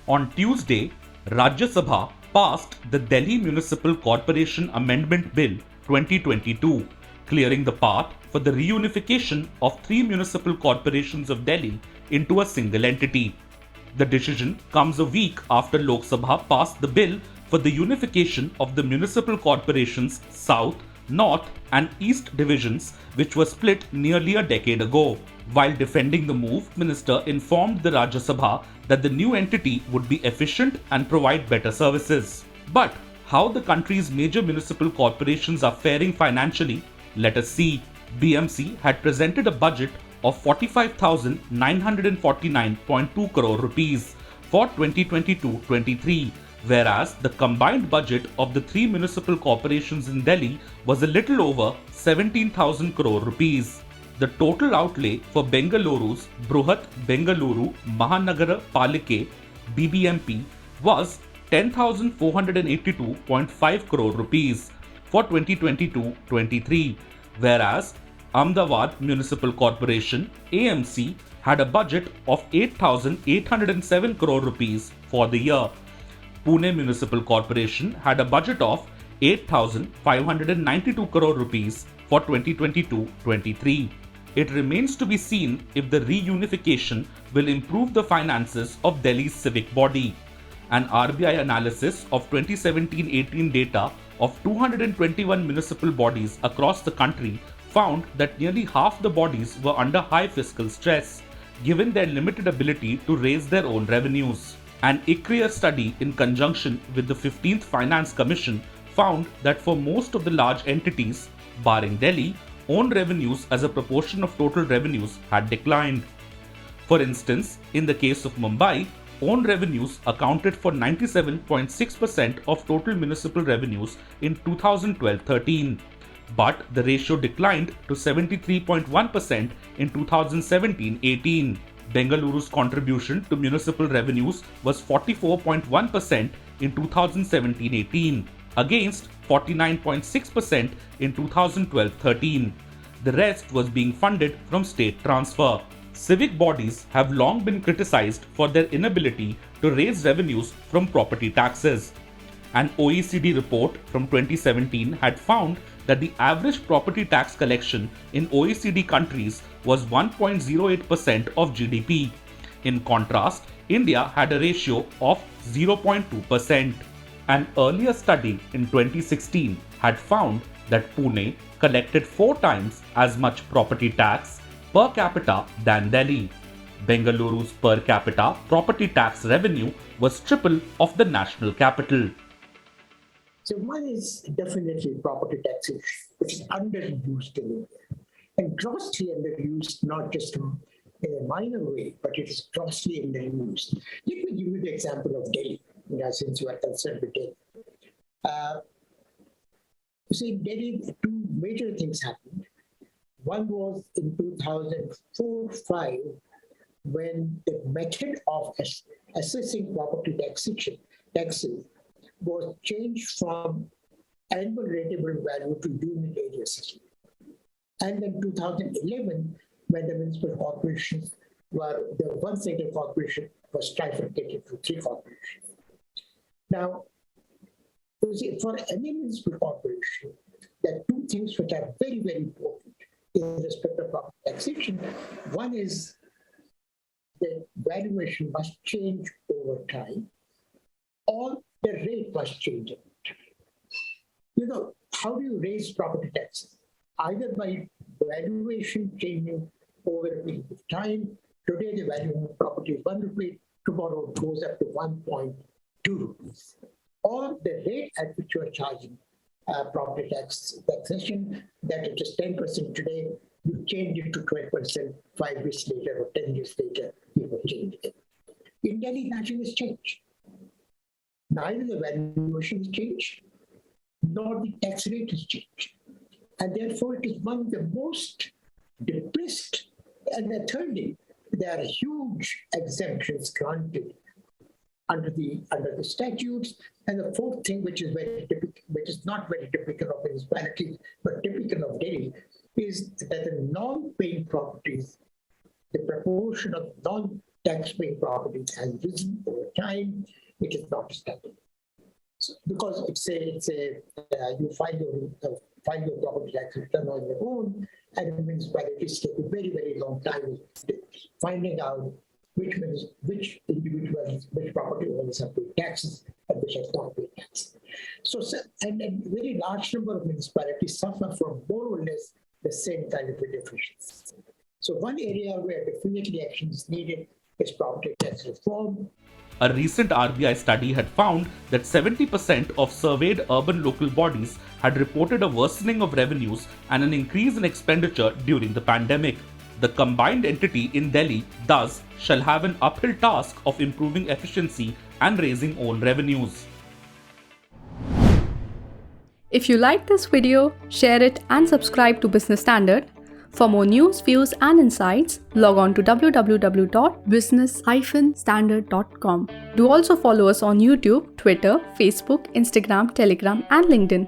On Tuesday, Rajya Sabha passed the Delhi Municipal Corporation Amendment Bill 2022, clearing the path for the reunification of three municipal corporations of Delhi into a single entity. The decision comes a week after Lok Sabha passed the bill for the unification of the municipal corporations South, North, and East divisions, which were split nearly a decade ago. While defending the move, Minister informed the Rajya Sabha that the new entity would be efficient and provide better services. But how the country's major municipal corporations are faring financially, let us see. BMC had presented a budget of 45,949.2 crore rupees for 2022-23, whereas the combined budget of the three municipal corporations in Delhi was a little over 17,000 crore rupees. The total outlay for Bengaluru's Bruhat Bengaluru Mahanagara Palike BBMP was 10,482.5 crore rupees for 2022-23, whereas Ahmedabad Municipal Corporation AMC had a budget of 8,807 crore rupees for the year. Pune Municipal Corporation had a budget of 8,592 crore rupees for 2022-23. It remains to be seen if the reunification will improve the finances of Delhi's civic body. An RBI analysis of 2017-18 data of 221 municipal bodies across the country found that nearly half the bodies were under high fiscal stress, given their limited ability to raise their own revenues. An ICRIER study in conjunction with the 15th Finance Commission found that for most of the large entities, barring Delhi, own revenues as a proportion of total revenues had declined. For instance, in the case of Mumbai, own revenues accounted for 97.6% of total municipal revenues in 2012-13, but the ratio declined to 73.1% in 2017-18. Bengaluru's contribution to municipal revenues was 44.1% in 2017-18, against 49.6% in 2012-13. The rest was being funded from state transfer. Civic bodies have long been criticized for their inability to raise revenues from property taxes. An OECD report from 2017 had found that the average property tax collection in OECD countries was 1.08% of GDP. In contrast, India had a ratio of 0.2%. An earlier study in 2016 had found that Pune collected 4 times as much property tax per capita than Delhi. Bengaluru's per capita property tax revenue was triple of the national capital. So one is definitely property taxation, which is underused in India, and grossly underused, not just in a minor way, but it is grossly underused. Let me give you the example of Delhi, since you are concerned with Delhi. You see, in Delhi, 2 major things happened. One was in 2004-5, when the method of assessing property taxes was changed from annual rateable value to unit area assessment. And then 2011, when the municipal corporations the one single corporation was trifurcated to 3 corporations. Now, you see, for any municipal corporation, there are 2 things which are very, very important in respect of property taxation. One is the valuation must change over time, or the rate must change over time. How do you raise property taxes? Either by valuation changing over a period of time. Today, the value of property is 1 rupee, tomorrow it goes up to 1.2 rupees. Or the rate at which you are charging property taxation, that it is 10% today, you change it to 12% 5 years later or 10 years later, you will change it. In Delhi, nothing has changed. Neither the valuation has changed, nor the tax rate has changed. And therefore, it is one of the most depressed. And thirdly, there are huge exemptions granted under the statutes. And the 4th thing, which is not very typical of municipalities, but typical of Delhi, is that the non-paying properties, the proportion of non-tax-paying properties has risen over time, it is not standard. So, because you file your property tax return on your own, and the municipalities take a very, very long time finding out which individuals, which property owners have paid taxes and which have not paid taxes. So and a very large number of municipalities suffer from more or less the same kind of a deficiency. So one area where definitely action is needed is property tax reform. A recent RBI study had found that 70% of surveyed urban local bodies had reported a worsening of revenues and an increase in expenditure during the pandemic. The combined entity in Delhi thus shall have an uphill task of improving efficiency and raising own revenues. If you like this video, share it and subscribe to Business Standard. For more news, views and insights, log on to www.business-standard.com. Do also follow us on YouTube, Twitter, Facebook, Instagram, Telegram and LinkedIn.